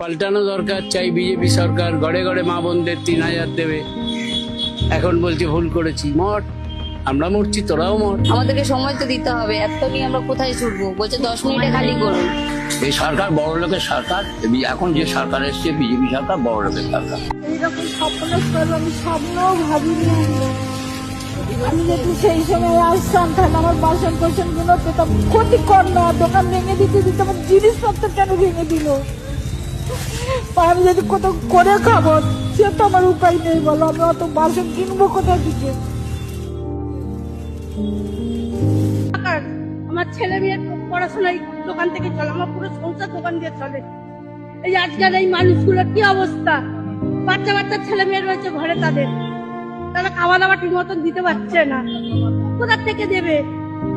পাল্টানো দরকার, চাই বিজেপি সরকার ঘরে ঘরে মা বোনদের 3,000 দেবে। এখন বলছে ভুল করেছি, মঠ আমরা মরছি, তোরাও মর। আমাদেরকে সময় তো দিতে হবে, এত নিয়ে আমরা কোথায় ছুটবো? বলছে 10 মিনিটে খালি করুন। এই সরকার বড় লোকের সরকার, এখন যে সরকার এসছে বিজেপি সরকার বড় লোকের সরকার। এইরকম স্বপ্ন করবো আমি স্বপ্নও ভাবিনি। আমি যদি সেই সময় আসতাম তাহলে আমার বাসন কোসন গুলো পেতাম। ক্ষতি কর না, দোকান ভেঙে দিতে দিতে আমার জিনিসপত্র কেন ভেঙে দিল? আমি যদি কোথাও করে খাবো সে তো আমার উপায় নেই, বলো আমি অত বাসন কিনবো কোথা থেকে? আমার ছেলে মেয়ের পড়াশোনায় দোকান থেকে চলে, আমার পুরো সংসার দোকান দিয়ে চলে। এই আজকাল এই মানুষগুলোর কি অবস্থা? বাচ্চা বাচ্চা ছেলে মেয়ে রয়েছে ঘরে, তারা খাওয়া দাওয়া ঠিক মতন দিতে পারছে না, কোথা থেকে দেবে?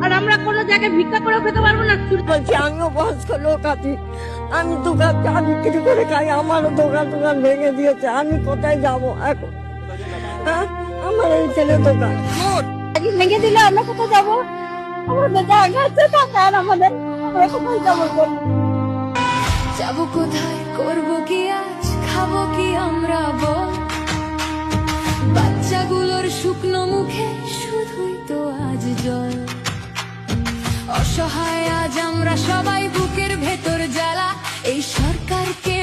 আর আমরা কোনো জায়গায় ভিক্ষা করেও খেতে পারবো না। বলছি আমিও বয়স্ক লোক আছি, আমি দোকান চা বিক্রি করে খাই, আমারও দোকান ভেঙে দিয়েছে, আমি কোথায় যাবো এখন? হ্যাঁ, আমার এই ছেলে দোকান ভেঙে দিলে আমরা কোথায় যাবো? আমাদের জায়গা আছে টাকা, আর আমরা কোথায় যাবো? যাবো কোথায়, করবো কি আজ, খাবো কি আমরা বল? বাচ্চাগুলোর শুকনো মুখে শুধুই তো আজ জল। অসহায় আজ আমরা সবাই, বুকের ভেতর জ্বালা। এই সরকারকে